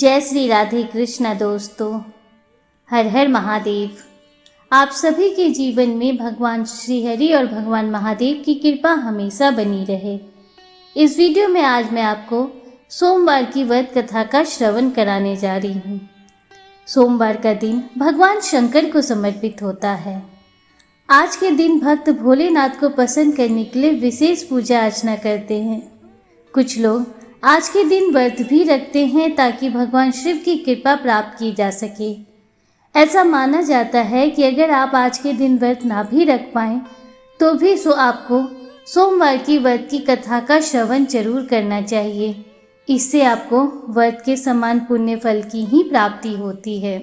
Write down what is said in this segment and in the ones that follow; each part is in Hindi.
जय श्री राधे कृष्णा दोस्तों, हर हर महादेव। आप सभी के जीवन में भगवान श्री हरि और भगवान महादेव की कृपा हमेशा बनी रहे। इस वीडियो में आज मैं आपको सोमवार की व्रत कथा का श्रवण कराने जा रही हूँ। सोमवार का दिन भगवान शंकर को समर्पित होता है। आज के दिन भक्त भोलेनाथ को प्रसन्न करने के लिए विशेष पूजा अर्चना करते हैं। कुछ लोग आज के दिन व्रत भी रखते हैं ताकि भगवान शिव की कृपा प्राप्त की जा सके। ऐसा माना जाता है कि अगर आप आज के दिन व्रत ना भी रख पाएं तो भी आपको सोमवार की व्रत की कथा का श्रवण जरूर करना चाहिए। इससे आपको व्रत के समान पुण्य फल की ही प्राप्ति होती है।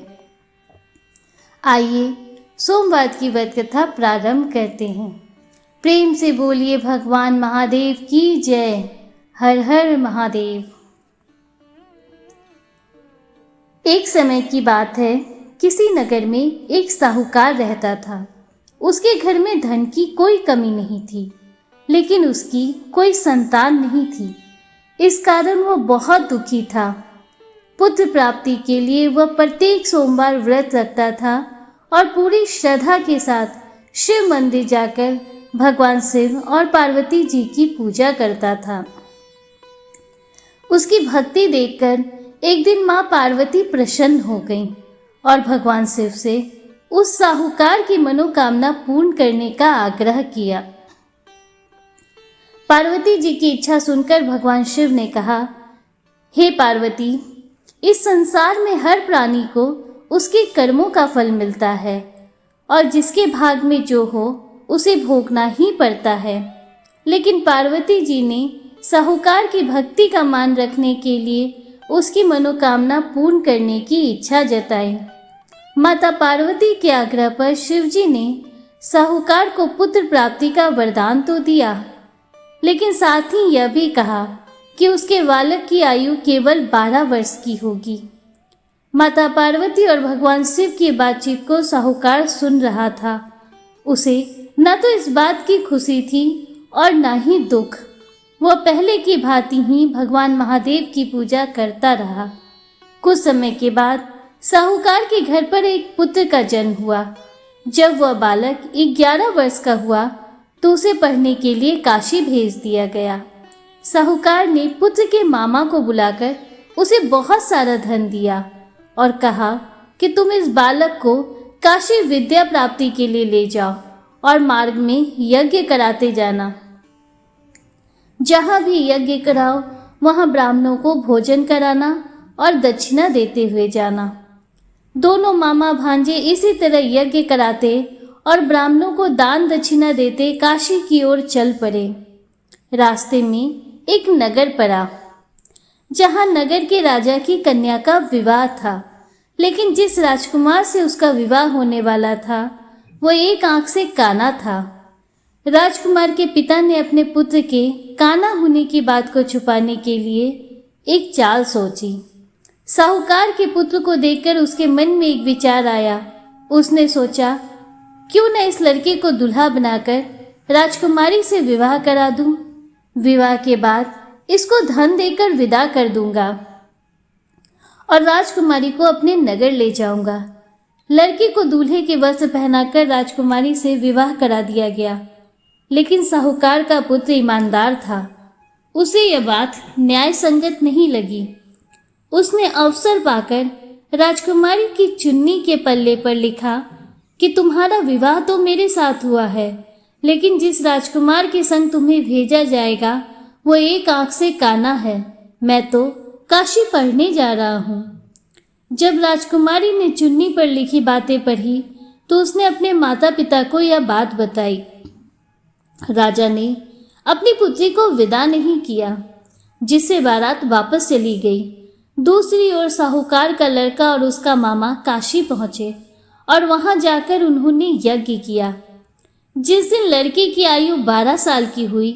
आइए सोमवार की व्रत कथा प्रारंभ करते हैं। प्रेम से बोलिए भगवान महादेव की जय। हर हर महादेव। एक समय की बात है, किसी नगर में एक साहूकार रहता था। उसके घर में धन की कोई कमी नहीं थी, लेकिन उसकी कोई संतान नहीं थी। इस कारण वह बहुत दुखी था। पुत्र प्राप्ति के लिए वह प्रत्येक सोमवार व्रत रखता था और पूरी श्रद्धा के साथ शिव मंदिर जाकर भगवान शिव और पार्वती जी की पूजा करता था। उसकी भक्ति देखकर एक दिन मां पार्वती प्रसन्न हो गईं और भगवान शिव से उस साहूकार की मनोकामना पूर्ण करने का आग्रह किया। पार्वती जी की इच्छा सुनकर भगवान शिव ने कहा, हे पार्वती, इस संसार में हर प्राणी को उसके कर्मों का फल मिलता है और जिसके भाग में जो हो उसे भोगना ही पड़ता है। लेकिन पार्वती जी ने साहूकार की भक्ति का मान रखने के लिए उसकी मनोकामना पूर्ण करने की इच्छा जताई। माता पार्वती के आग्रह पर शिवजी ने साहूकार को पुत्र प्राप्ति का वरदान तो दिया, लेकिन साथ ही यह भी कहा कि उसके बालक की आयु केवल 12 वर्ष की होगी। माता पार्वती और भगवान शिव की बातचीत को साहूकार सुन रहा था। उसे न तो इस बात की खुशी थी और न ही दुख। वह पहले की भांति ही भगवान महादेव की पूजा करता रहा। कुछ समय के बाद साहूकार के घर पर एक पुत्र का जन्म हुआ। जब वह बालक 11 वर्ष का हुआ तो उसे पढ़ने के लिए काशी भेज दिया गया। साहूकार ने पुत्र के मामा को बुलाकर उसे बहुत सारा धन दिया और कहा कि तुम इस बालक को काशी विद्या प्राप्ति के लिए ले जाओ और मार्ग में यज्ञ कराते जाना। जहाँ भी यज्ञ कराओ वहाँ ब्राह्मणों को भोजन कराना और दक्षिणा देते हुए जाना। दोनों मामा भांजे इसी तरह यज्ञ कराते और ब्राह्मणों को दान दक्षिणा देते काशी की ओर चल पड़े। रास्ते में एक नगर पड़ा, जहाँ नगर के राजा की कन्या का विवाह था। लेकिन जिस राजकुमार से उसका विवाह होने वाला था वो एक आंख से काना था। राजकुमार के पिता ने अपने पुत्र के काना होने की बात को छुपाने के लिए एक चाल सोची। साहूकार के पुत्र को देखकर उसके मन में एक विचार आया। उसने सोचा, क्यों न इस लड़के को दूल्हा बनाकर राजकुमारी से विवाह करा दूं। विवाह के बाद इसको धन देकर विदा कर दूंगा और राजकुमारी को अपने नगर ले जाऊंगा। लड़के को दूल्हे के वस्त्र पहनाकर राजकुमारी से विवाह करा दिया गया। लेकिन साहूकार का पुत्र ईमानदार था। उसे यह बात न्याय संगत नहीं लगी। उसने अवसर पाकर राजकुमारी की चुन्नी के पल्ले पर लिखा कि तुम्हारा विवाह तो मेरे साथ हुआ है, लेकिन जिस राजकुमार के संग तुम्हें भेजा जाएगा वो एक आंख से काना है। मैं तो काशी पढ़ने जा रहा हूँ। जब राजकुमारी ने चुन्नी पर लिखी बातें पढ़ी तो उसने अपने माता पिता को यह बात बताई। राजा ने अपनी पुत्री को विदा नहीं किया, जिससे बारात वापस चली गई। दूसरी ओर साहूकार का लड़का और उसका मामा काशी पहुंचे और वहां जाकर उन्होंने यज्ञ किया। जिस दिन लड़के की आयु 12 साल की हुई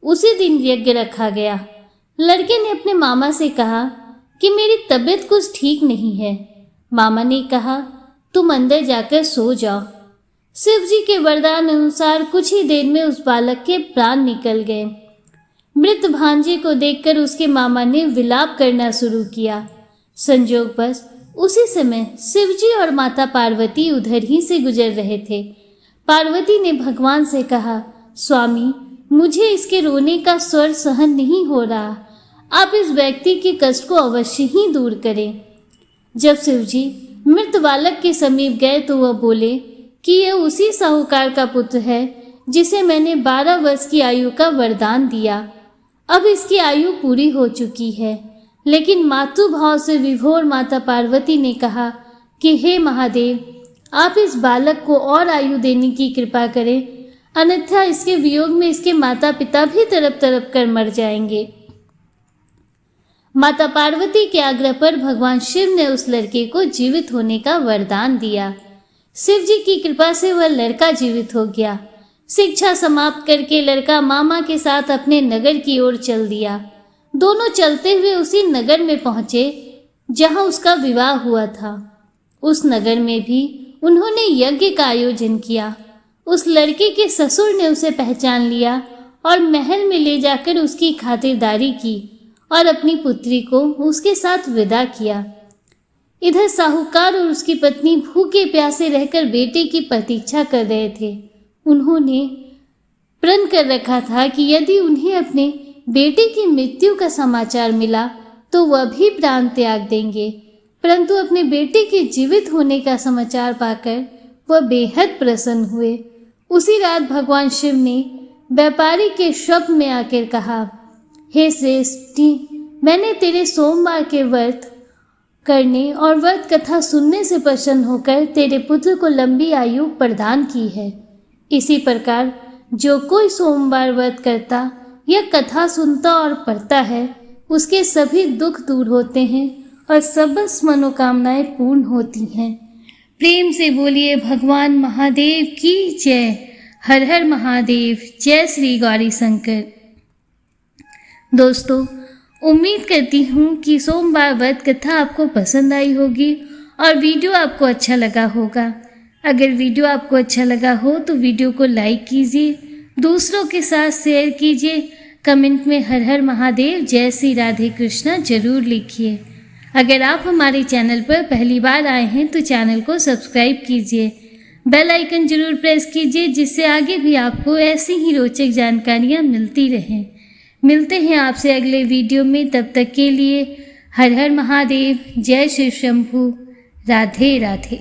उसी दिन यज्ञ रखा गया। लड़के ने अपने मामा से कहा कि मेरी तबीयत कुछ ठीक नहीं है। मामा ने कहा, तुम अंदर जाकर सो जाओ। शिव जी के वरदान अनुसार कुछ ही देर में उस बालक के प्राण निकल गए। मृत भांजे को देखकर उसके मामा ने विलाप करना शुरू किया। संयोगवश उसी समय शिवजी और माता पार्वती उधर ही से गुजर रहे थे। पार्वती ने भगवान से कहा, स्वामी, मुझे इसके रोने का स्वर सहन नहीं हो रहा, आप इस व्यक्ति के कष्ट को अवश्य ही दूर करें। जब शिवजी मृत बालक के समीप गए तो वह बोले कि यह उसी साहूकार का पुत्र है जिसे मैंने 12 वर्ष की आयु का वरदान दिया। अब इसकी आयु पूरी हो चुकी है। लेकिन मातृभाव से विभोर माता पार्वती ने कहा कि हे महादेव, आप इस बालक को और आयु देने की कृपा करें, अन्यथा इसके वियोग में इसके माता पिता भी तड़प तड़प कर मर जाएंगे। माता पार्वती के आग्रह पर भगवान शिव ने उस लड़के को जीवित होने का वरदान दिया। शिव जी की कृपा से वह लड़का जीवित हो गया। शिक्षा समाप्त करके लड़का मामा के साथ अपने नगर की ओर चल दिया। दोनों चलते हुए उसी नगर में पहुंचे जहां उसका विवाह हुआ था। उस नगर में भी उन्होंने यज्ञ का आयोजन किया। उस लड़के के ससुर ने उसे पहचान लिया और महल में ले जाकर उसकी खातिरदारी की और अपनी पुत्री को उसके साथ विदा किया। इधर साहूकार और उसकी पत्नी भूखे प्यासे रहकर बेटे की प्रतीक्षा कर रहे थे। उन्होंने प्रण कर रखा था कि यदि उन्हें अपने बेटे की मृत्यु का समाचार मिला तो वह भी प्राण त्याग देंगे, परंतु अपने बेटे के जीवित होने का समाचार पाकर वह बेहद प्रसन्न हुए। उसी रात भगवान शिव ने व्यापारी के स्वप्न में आकर कहा, हे श्रेष्ठी, मैंने तेरे सोमवार के व्रत करने और व्रत कथा सुनने से प्रसन्न होकर तेरे पुत्र को लंबी आयु प्रदान की है। इसी प्रकार जो कोई सोमवार व्रत करता या कथा सुनता और पढ़ता है, उसके सभी दुख दूर होते हैं और सबस मनोकामनाएं पूर्ण होती हैं। प्रेम से बोलिए भगवान महादेव की जय। हर हर महादेव। जय श्री गौरी शंकर। दोस्तों, उम्मीद करती हूँ कि सोमवार व्रत कथा आपको पसंद आई होगी और वीडियो आपको अच्छा लगा होगा। अगर वीडियो आपको अच्छा लगा हो तो वीडियो को लाइक कीजिए, दूसरों के साथ शेयर कीजिए, कमेंट में हर हर महादेव जय श्री राधे कृष्णा जरूर लिखिए। अगर आप हमारे चैनल पर पहली बार आए हैं तो चैनल को सब्सक्राइब कीजिए, बेल आइकन जरूर प्रेस कीजिए, जिससे आगे भी आपको ऐसी ही रोचक जानकारियाँ मिलती रहें। मिलते हैं आपसे अगले वीडियो में, तब तक के लिए हर हर महादेव। जय शिव शंभू। राधे राधे।